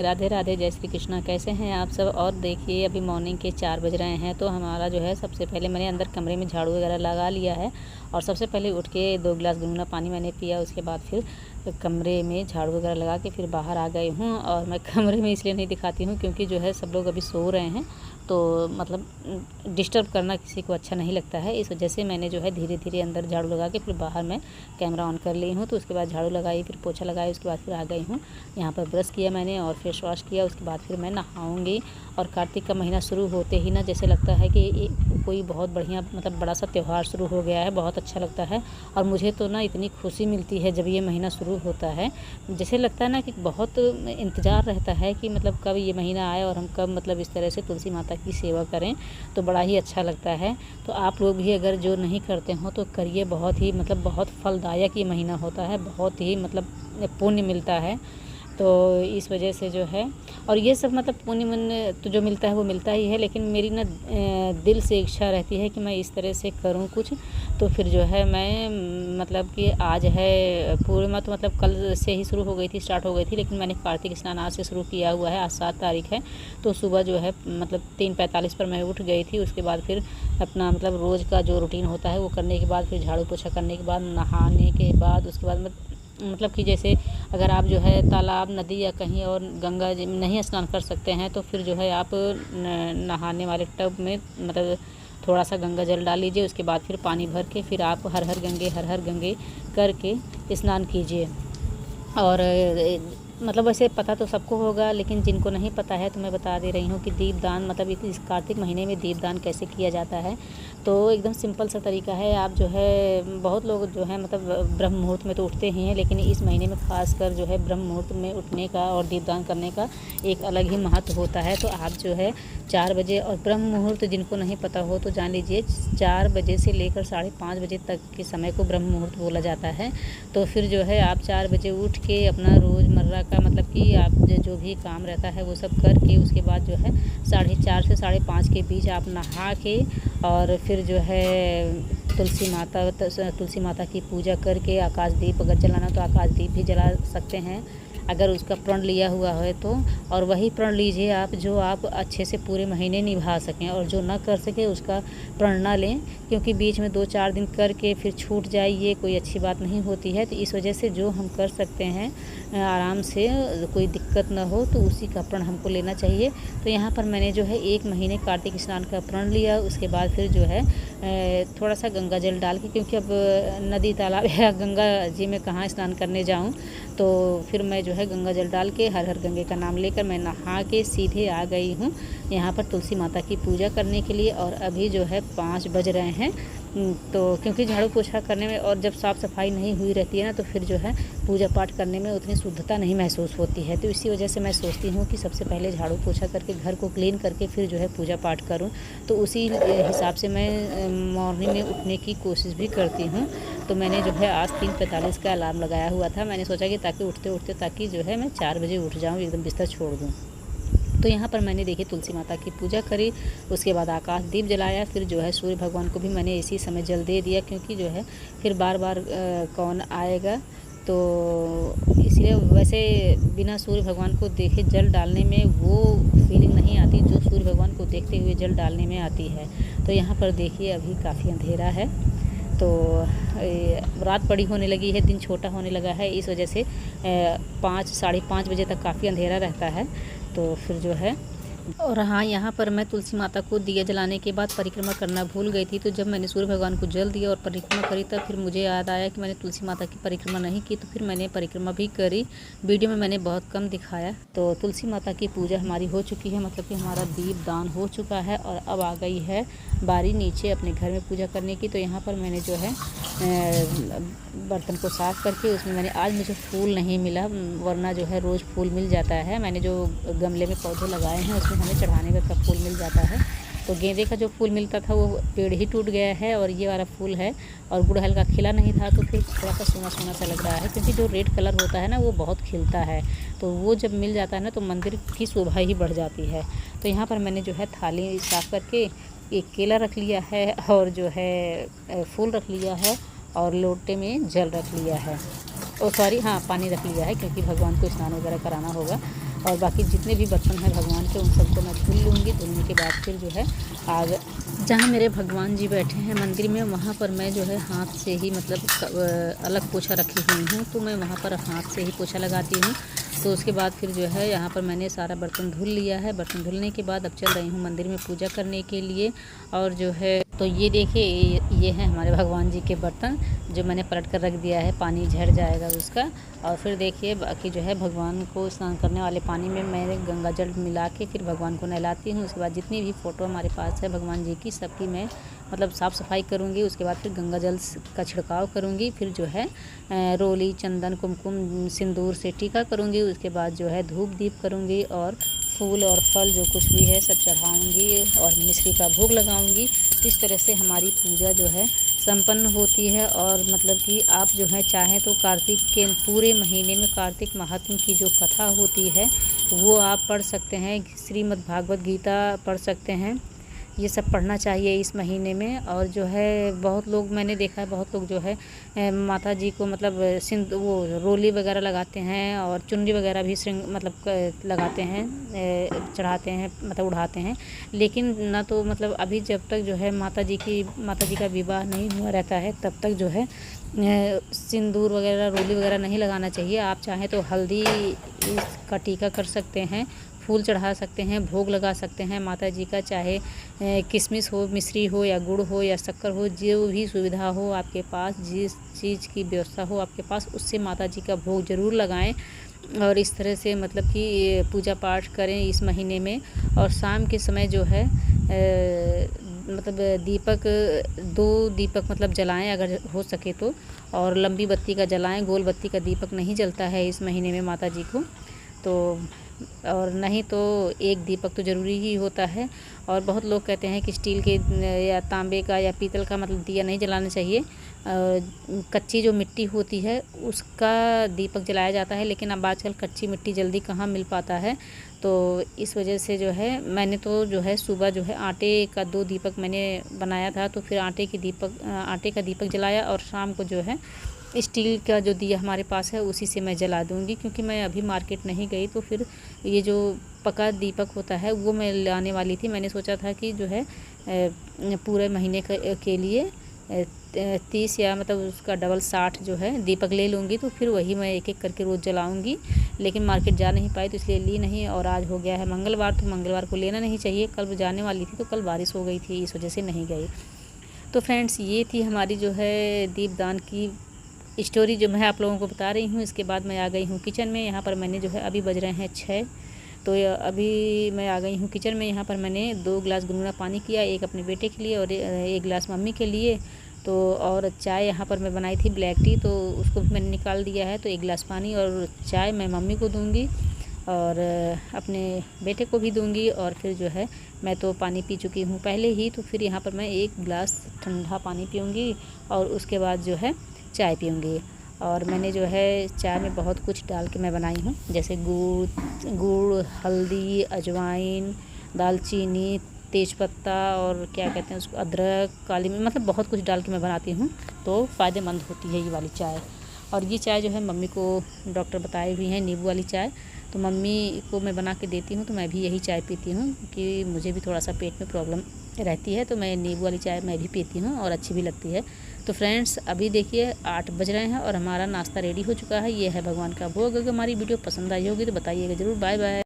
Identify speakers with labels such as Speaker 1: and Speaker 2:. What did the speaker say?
Speaker 1: राधे राधे, जय श्री कृष्णा। कैसे हैं आप सब। और देखिए अभी मॉर्निंग के 4 बज रहे हैं। तो हमारा जो है सबसे पहले मैंने अंदर कमरे में झाड़ू वगैरह लगा लिया है और सबसे पहले उठ के 2 गिलास गुनगुना पानी मैंने पिया। उसके बाद फिर कमरे में झाड़ू वगैरह लगा के फिर बाहर आ गई हूँ। और मैं कमरे में इसलिए नहीं दिखाती हूँ क्योंकि जो है सब लोग अभी सो रहे हैं, तो मतलब डिस्टर्ब करना किसी को अच्छा नहीं लगता है। इस वजह से मैंने जो है धीरे धीरे अंदर झाड़ू लगा के फिर बाहर मैं कैमरा ऑन कर ली हूँ। तो उसके बाद झाड़ू लगाई, फिर पोछा लगाई, उसके बाद फिर आ गई हूँ यहाँ पर। ब्रश किया मैंने और फेस वॉश किया। उसके बाद फिर मैं नहाऊँगी। और कार्तिक का महीना शुरू होते ही ना जैसे लगता है कि कोई बहुत बढ़िया मतलब बड़ा सा त्यौहार शुरू हो गया है। बहुत अच्छा लगता है और मुझे तो ना इतनी खुशी मिलती है जब ये महीना शुरू होता है। जैसे लगता है ना कि बहुत इंतज़ार रहता है कि मतलब कब ये महीना आए और हम कब मतलब इस तरह से तुलसी माता की सेवा करें, तो बड़ा ही अच्छा लगता है। तो आप लोग भी अगर जो नहीं करते हो तो करिए। बहुत ही मतलब बहुत फलदायक ये महीना होता है, बहुत ही मतलब पुण्य मिलता है। तो इस वजह से जो है और ये सब मतलब पुण्य मन तो जो मिलता है वो मिलता ही है, लेकिन मेरी ना दिल से इच्छा रहती है कि मैं इस तरह से करूं कुछ। तो फिर जो है मैं मतलब कि आज है पूर्णिमा, तो मतलब कल से ही शुरू हो गई थी, स्टार्ट हो गई थी, लेकिन मैंने कार्तिक स्नान आज से शुरू किया हुआ है। आज 7 तारीख है। तो सुबह जो है मतलब 3:45 पर मैं उठ गई थी। उसके बाद फिर अपना मतलब रोज़ का जो रूटीन होता है वो करने के बाद फिर झाड़ू पोछा करने के बाद नहाने के बाद उसके बाद मतलब कि जैसे अगर आप जो है तालाब, नदी या कहीं और गंगा जी में नहीं स्नान कर सकते हैं तो फिर जो है आप नहाने वाले टब में मतलब थोड़ा सा गंगा जल डाल लीजिए। उसके बाद फिर पानी भर के फिर आप हर हर गंगे करके स्नान कीजिए। और मतलब वैसे पता तो सबको होगा, लेकिन जिनको नहीं पता है तो मैं बता दे रही हूँ कि दीपदान मतलब इस कार्तिक महीने में दीपदान कैसे किया जाता है। तो एकदम सिंपल सा तरीका है। आप जो है बहुत लोग जो है मतलब ब्रह्म मुहूर्त में तो उठते ही हैं, लेकिन इस महीने में खासकर जो है ब्रह्म मुहूर्त में उठने का और दीपदान करने का एक अलग ही महत्व होता है। तो आप जो है 4 बजे, और ब्रह्म मुहूर्त जिनको नहीं पता हो तो जान लीजिए 4 बजे से लेकर 5:30 बजे तक के समय को ब्रह्म मुहूर्त बोला जाता है। तो फिर जो है आप 4 बजे उठ के अपना रोज़मर्रा का मतलब कि आप जो भी काम रहता है वो सब करके उसके बाद जो है 4:30 से 5:30 के बीच आप नहा के और फिर जो है तुलसी माता की पूजा करके आकाश दीप अगर जलाना तो आकाश दीप भी जला सकते हैं अगर उसका प्रण लिया हुआ है तो। और वही प्रण लीजिए आप जो आप अच्छे से पूरे महीने निभा सकें, और जो ना कर सके उसका प्रण ना लें, क्योंकि बीच में 2-4 दिन करके फिर छूट जाए ये कोई अच्छी बात नहीं होती है। तो इस वजह से जो हम कर सकते हैं आराम से, कोई दिक्कत ना हो, तो उसी का प्रण हमको लेना चाहिए। तो यहाँ पर मैंने जो है 1 महीने कार्तिक स्नान का प्रण लिया। उसके बाद फिर जो है थोड़ा सा गंगा जल डाल के, क्योंकि अब नदी तालाब या गंगा जी में कहाँ स्नान करने जाऊँ, तो फिर मैं जो है गंगा जल डाल के हर हर गंगे का नाम लेकर मैं नहा के सीधे आ गई हूँ यहाँ पर तुलसी माता की पूजा करने के लिए। और अभी जो है 5 बज रहे हैं। तो क्योंकि झाड़ू पोछा करने में और जब साफ़ सफाई नहीं हुई रहती है ना, तो फिर जो है पूजा पाठ करने में उतनी शुद्धता नहीं महसूस होती है। तो इसी वजह से मैं सोचती हूँ कि सबसे पहले झाड़ू पोछा करके घर को क्लीन करके फिर जो है पूजा पाठ करूँ। तो उसी हिसाब से मैं मॉर्निंग में उठने की कोशिश भी करती हूँ। तो मैंने जो है आज 3:45 का अलार्म लगाया हुआ था। मैंने सोचा कि ताकि उठते उठते ताकि जो है मैं 4 बजे उठ जाऊँ, एकदम बिस्तर छोड़ दूँ। तो यहाँ पर मैंने देखी तुलसी माता की पूजा करी। उसके बाद आकाश दीप जलाया। फिर जो है सूर्य भगवान को भी मैंने इसी समय जल दे दिया, क्योंकि जो है फिर बार बार कौन आएगा, तो इसलिए वैसे बिना सूर्य भगवान को देखे जल डालने में वो फीलिंग नहीं आती जो सूर्य भगवान को देखते हुए जल डालने में आती है। तो यहाँ पर देखिए अभी काफ़ी अंधेरा है, तो रात बड़ी होने लगी है, दिन छोटा होने लगा है। इस वजह से 5-5:30 बजे तक काफ़ी अंधेरा रहता है। तो फिर जो है और हाँ, यहाँ पर मैं तुलसी माता को दिया जलाने के बाद परिक्रमा करना भूल गई थी। तो जब मैंने सूर्य भगवान को जल दिया और परिक्रमा करी, तब फिर मुझे याद आया कि मैंने तुलसी माता की परिक्रमा नहीं की। तो फिर मैंने परिक्रमा भी करी। वीडियो में मैंने बहुत कम दिखाया। तो तुलसी माता की पूजा हमारी हो चुकी है, मतलब कि हमारा दीप दान हो चुका है। और अब आ गई है बारी नीचे अपने घर में पूजा करने की। तो यहाँ पर मैंने जो है बर्तन को साफ़ करके उसमें मैंने आज मुझे फूल नहीं मिला, वरना जो है रोज़ फूल मिल जाता है। मैंने जो गमले में पौधे लगाए हैं उसमें हमें चढ़ाने का फूल मिल जाता है। तो गेंदे का जो फूल मिलता था वो पेड़ ही टूट गया है, और ये वाला फूल है और गुड़हल का खिला नहीं था, तो फिर थोड़ा सा सूना सूना सा लग रहा है। क्योंकि जो रेड कलर होता है ना वो बहुत खिलता है, तो वो जब मिल जाता है ना तो मंदिर की शोभा ही बढ़ जाती है। तो यहाँ पर मैंने जो है थाली साफ़ करके एक केला रख लिया है, और जो है फूल रख लिया है, और लोटे में जल रख लिया है, हाँ पानी रख लिया है, क्योंकि भगवान को स्नान वगैरह कराना होगा। और बाकी जितने भी बर्तन हैं भगवान के उन सबको मैं धुल लूँगी। धुलने के बाद फिर जो है आग जहाँ मेरे भगवान जी बैठे हैं मंदिर में, वहाँ पर मैं जो है हाथ से ही मतलब अलग पोछा रखी हुई हूँ, तो मैं वहाँ पर हाथ से ही पोछा लगाती हूँ। तो उसके बाद फिर जो है यहाँ पर मैंने सारा बर्तन धुल लिया है। बर्तन धुलने के बाद अब चल रही हूँ मंदिर में पूजा करने के लिए। और जो है तो ये देखिए ये हैं हमारे भगवान जी के बर्तन जो मैंने पलट कर रख दिया है, पानी झड़ जाएगा उसका। और फिर देखिए बाकी जो है भगवान को स्नान करने वाले पानी में मैं गंगा जल मिला के फिर भगवान को नहलाती हूँ। उसके बाद जितनी भी फ़ोटो हमारे पास है भगवान जी की सबकी मैं मतलब साफ़ सफाई करूँगी। उसके बाद फिर गंगा जल का छिड़काव करूँगी। फिर जो है रोली, चंदन, कुमकुम, सिंदूर से टीका करूँगी। उसके बाद जो है धूप दीप करूँगी और फूल और फल जो कुछ भी है सब चढ़ाऊँगी और मिश्री का भोग लगाऊँगी। इस तरह से हमारी पूजा जो है संपन्न होती है। और मतलब कि आप जो है चाहें तो कार्तिक के पूरे महीने में कार्तिक महात्म की जो कथा होती है वो आप पढ़ सकते हैं। श्रीमद् भागवत गीता पढ़ सकते हैं, ये सब पढ़ना चाहिए इस महीने में। और जो है बहुत लोग मैंने देखा है, बहुत लोग जो है माता जी को मतलब वो रोली वगैरह लगाते हैं और चुनरी वगैरह भी मतलब लगाते हैं, चढ़ाते हैं, मतलब उड़ाते हैं। लेकिन ना तो मतलब अभी जब तक जो है माता जी का विवाह नहीं हुआ रहता है तब तक जो है सिंदूर वगैरह, रोली वगैरह नहीं लगाना चाहिए। आप चाहें तो हल्दी इसका टीका कर सकते हैं, फूल चढ़ा सकते हैं, भोग लगा सकते हैं माता जी का। चाहे किशमिश हो, मिश्री हो या गुड़ हो या शक्कर हो, जो भी सुविधा हो आपके पास, जिस चीज़ की व्यवस्था हो आपके पास, उससे माता जी का भोग ज़रूर लगाएं। और इस तरह से मतलब कि पूजा पाठ करें इस महीने में। और शाम के समय जो है मतलब दीपक 2 दीपक मतलब जलाएं अगर हो सके तो। और लंबी बत्ती का जलाएं, गोल बत्ती का दीपक नहीं जलता है इस महीने में माता जी को। तो और नहीं तो एक दीपक तो ज़रूरी ही होता है। और बहुत लोग कहते हैं कि स्टील के या तांबे का या पीतल का मतलब दिया नहीं जलाना चाहिए। कच्ची जो मिट्टी होती है उसका दीपक जलाया जाता है, लेकिन अब आजकल कच्ची मिट्टी जल्दी कहाँ मिल पाता है। तो इस वजह से जो है मैंने तो जो है सुबह जो है आटे का 2 दीपक मैंने बनाया था, तो फिर आटे का दीपक जलाया। और शाम को जो है स्टील का जो दिया हमारे पास है उसी से मैं जला दूँगी, क्योंकि मैं अभी मार्केट नहीं गई। तो फिर ये जो पका दीपक होता है वो मैं लाने वाली थी। मैंने सोचा था कि जो है पूरे महीने के लिए 30 या मतलब उसका डबल 60 जो है दीपक ले लूँगी, तो फिर वही मैं एक एक करके रोज़ जलाऊँगी। लेकिन मार्केट जा नहीं पाई तो इसलिए ली नहीं। और आज हो गया है मंगलवार, तो मंगलवार को लेना नहीं चाहिए। कल जाने वाली थी तो कल बारिश हो गई थी, इस वजह से नहीं गई। तो फ्रेंड्स ये थी हमारी जो है दीपदान की स्टोरी जो मैं आप लोगों को बता रही हूँ। इसके बाद मैं आ गई हूँ किचन में। यहाँ पर मैंने जो है अभी बज रहे हैं 6, तो अभी मैं आ गई हूँ किचन में। यहाँ पर मैंने 2 गिलास गुनगुना पानी किया, एक अपने बेटे के लिए और 1 गिलास मम्मी के लिए। तो और चाय यहाँ पर मैं बनाई थी ब्लैक टी, तो उसको भी मैंने निकाल दिया है। तो 1 गिलास पानी और चाय मैं मम्मी को दूँगी और अपने बेटे को भी दूँगी। और फिर जो है मैं तो पानी पी चुकी हूँ पहले ही, तो फिर यहाँ पर मैं 1 गिलास ठंडा पानी पीऊँगी और उसके बाद जो है चाय पीऊँगी। और मैंने जो है चाय में बहुत कुछ डाल के मैं बनाई हूँ, जैसे गुड़, हल्दी, अजवाइन, दालचीनी, तेज़पत्ता और क्या कहते हैं उसको, अदरक, काली मिर्च, मतलब बहुत कुछ डाल के मैं बनाती हूँ। तो फ़ायदेमंद होती है ये वाली चाय। और ये चाय जो है मम्मी को डॉक्टर बताए हुई हैं नींबू वाली चाय, तो मम्मी को मैं बना के देती हूँ। तो मैं भी यही चाय पीती हूँ कि मुझे भी थोड़ा सा पेट में प्रॉब्लम रहती है, तो मैं नींबू वाली चाय मैं भी पीती हूँ और अच्छी भी लगती है। तो फ्रेंड्स अभी देखिए 8 बज रहे हैं और हमारा नाश्ता रेडी हो चुका है। ये है भगवान का भोग। अगर हमारी वीडियो पसंद आई होगी तो बताइएगा ज़रूर। Bye bye.